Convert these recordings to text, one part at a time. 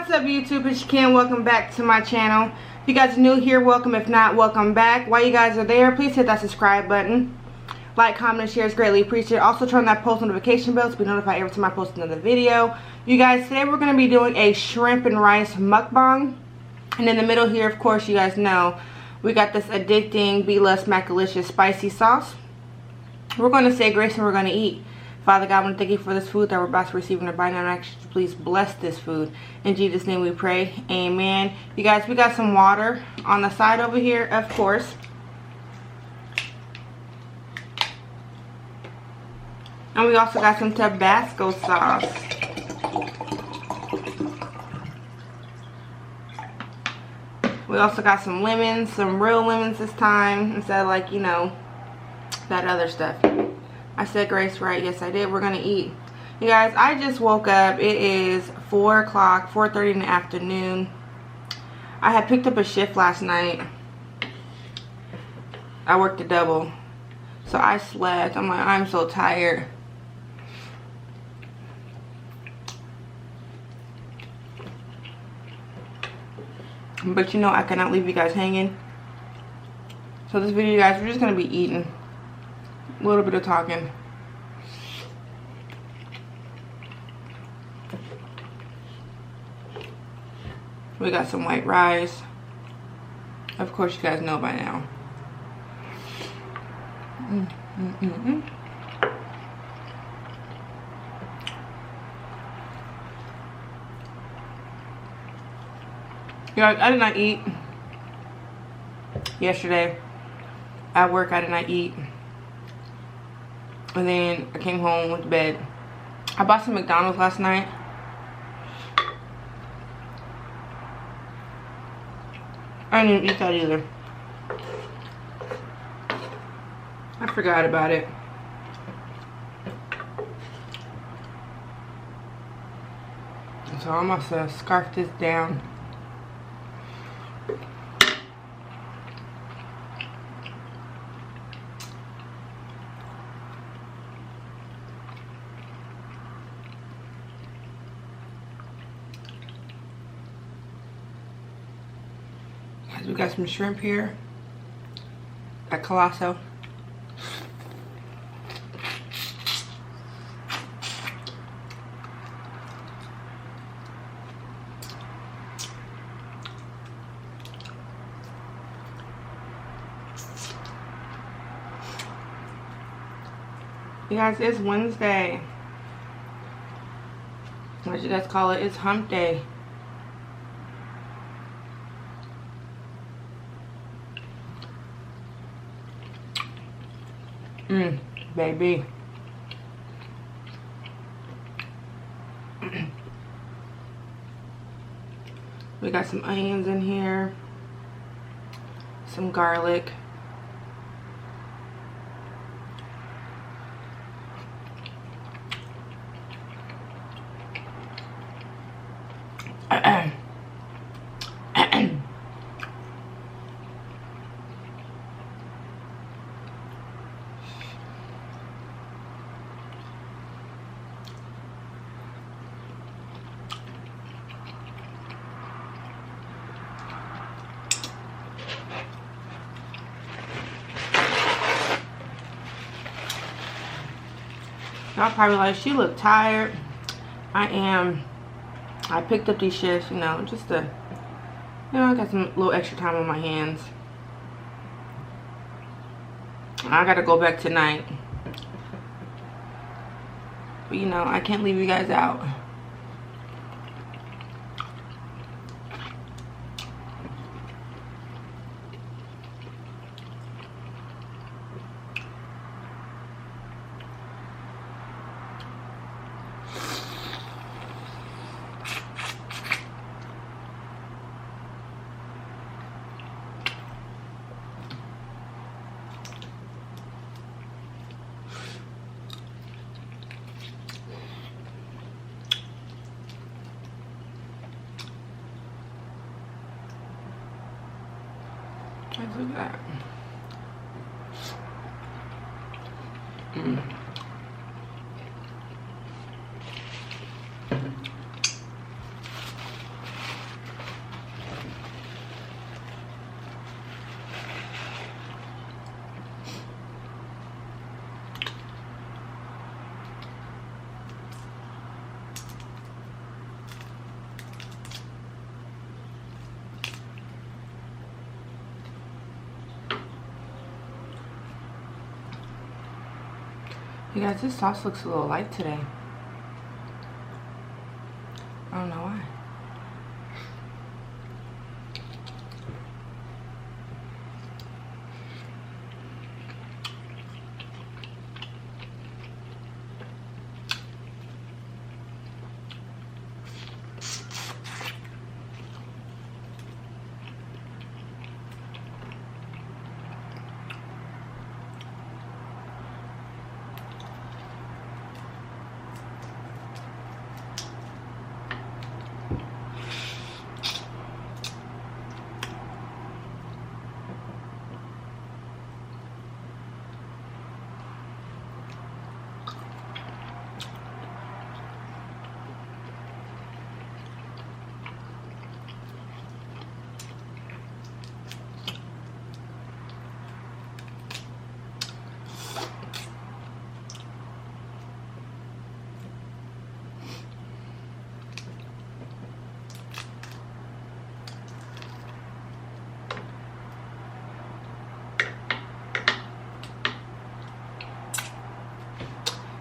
What's up YouTube, it's Ken. Welcome back to my channel. If you guys are new here, welcome. If not, welcome back. While you guys are there, please hit that subscribe button. Like, comment, and share is greatly appreciated. Also turn that post notification bell to be notified every time I post another video. You guys, today we're going to be doing a shrimp and rice mukbang. And in the middle here, of course, you guys know, we got this addicting, be less smack-alicious spicy sauce. We're going to say grace and we're going to eat. Father God, I want to thank you for this food that we're about to receive in our body. Now, actually, please bless this food. In Jesus' name we pray. Amen. You guys, we got some water on the side over here, of course. And we also got some Tabasco sauce. We also got some lemons, some real lemons this time, instead of like, you know, that other stuff. I said grace right. Yes, I did. We're going to eat. You guys, I just woke up. It is 4 o'clock, 4:30 in the afternoon. I had picked up a shift last night. I worked a double. So I slept. I'm like, I'm so tired. But you know, I cannot leave you guys hanging. So this video, you guys, we're just going to be eating. A little bit of talking. We got some white rice. Of course, you guys know by now. You guys, I did not eat yesterday. At work, I did not eat. And then I came home, went to bed. I bought some McDonald's last night. I didn't eat that either. I forgot about it. So I'm gonna scarf this down. We got some shrimp here at Colosso. You guys, it's Wednesday. What you guys call it? It's hump day. Baby. We got some onions in here. Some garlic. Y'all probably like, she look tired. I am. I picked up these shifts, you know, just to, you know, I got some little extra time on my hands. I gotta go back tonight. But you know, I can't leave you guys out. Look at that. You guys, this sauce looks a little light today. I don't know why.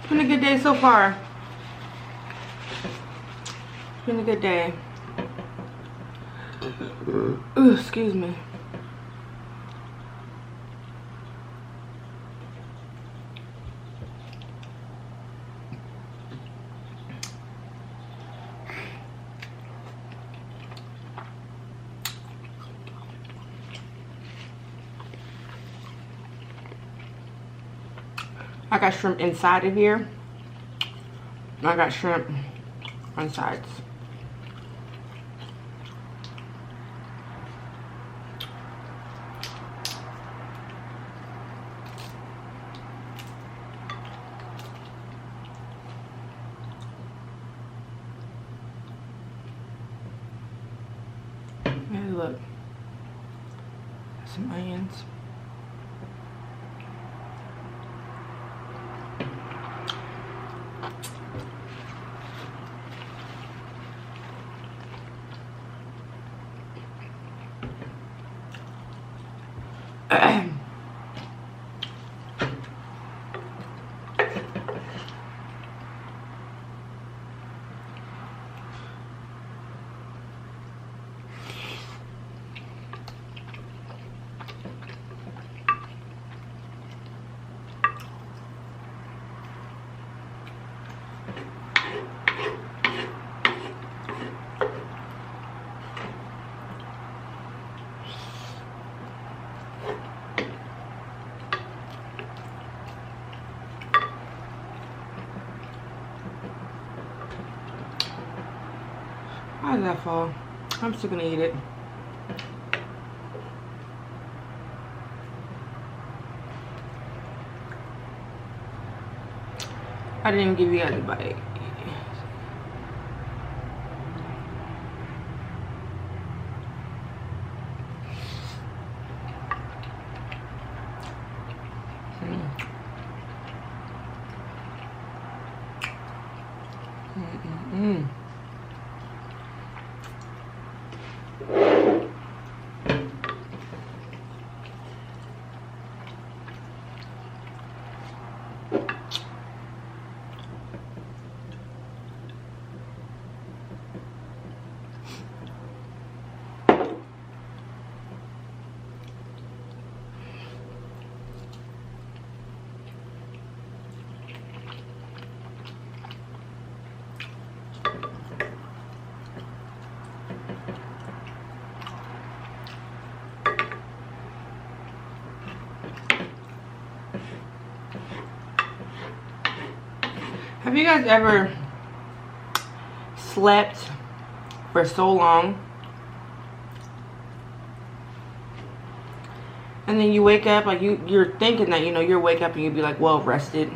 It's been a good day so far. It's been a good day. Ooh, excuse me. I got shrimp inside of here. I got shrimp on sides. Hey, look. Some onions. How did that fall? I'm still gonna eat it. I didn't even give you guys a bite. Have you guys ever slept for so long and then you wake up, like you're thinking that, you know, you'll wake up and you'll be like well rested,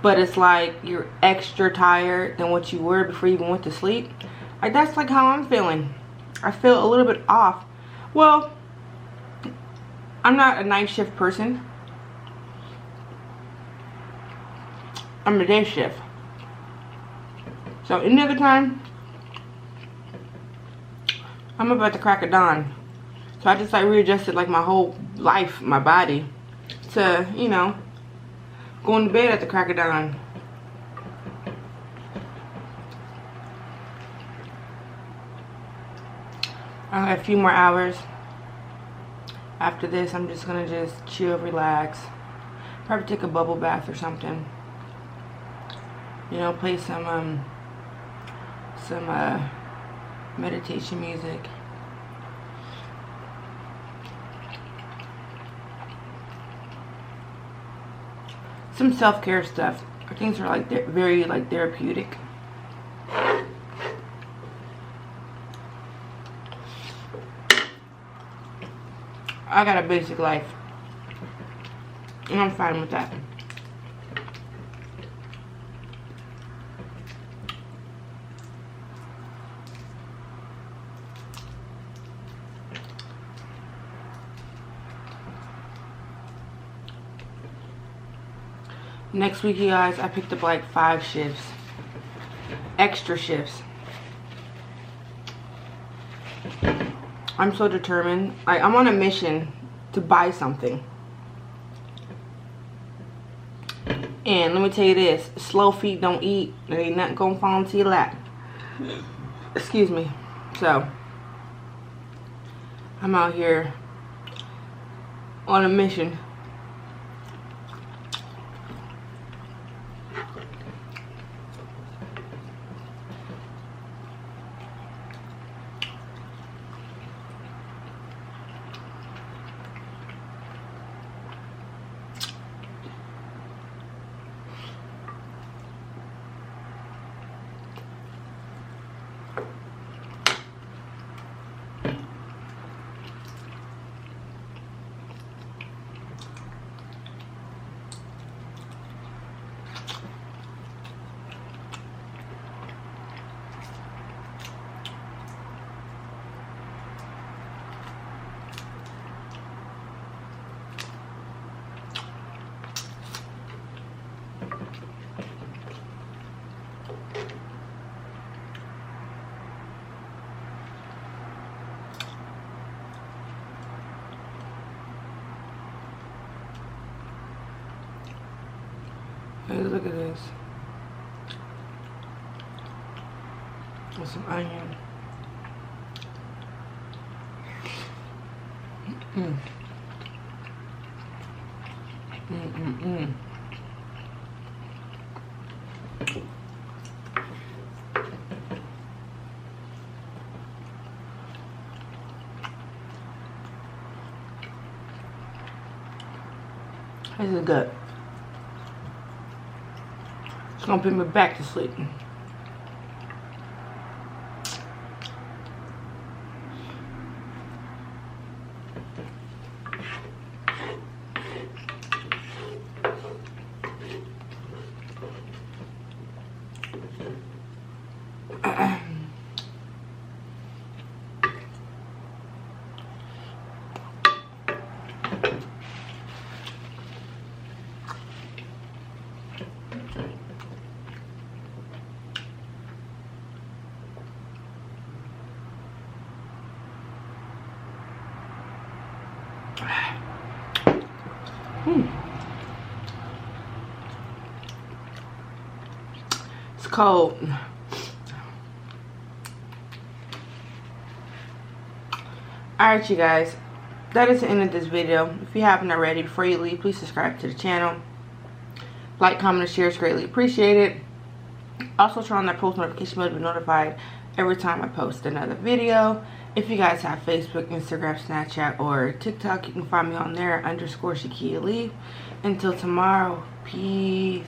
but it's like you're extra tired than what you were before you even went to sleep? Like, that's like how I'm feeling. I feel a little bit off. Well, I'm not a night shift person. I'm a day shift. So any other time, I'm about to crack a dawn. So I just like readjusted like my whole life, my body, to, you know, going to bed at the crack of dawn. I have a few more hours. After this, I'm just gonna just chill, relax, probably take a bubble bath or something. You know, play some meditation music. Some self-care stuff. Things are like very like therapeutic. I got a basic life, and I'm fine with that. Next week, you guys, I picked up like 5 shifts, extra shifts. I'm so determined. I'm on a mission to buy something. And let me tell you this, slow feet don't eat. There ain't nothing gonna fall into your lap. Excuse me. So, I'm out here on a mission. Hey, look at this. With some onion. This is good. It's gonna put me back to sleep. It's cold. Alright, you guys, that is the end of this video. If you haven't already, before you leave, please subscribe to the channel. Like, comment, and share is greatly appreciated. Also turn on that post notification bell to be notified every time I post another video. If you guys have Facebook, Instagram, Snapchat, or TikTok, you can find me on there, _Shakia Lee. Until tomorrow, peace.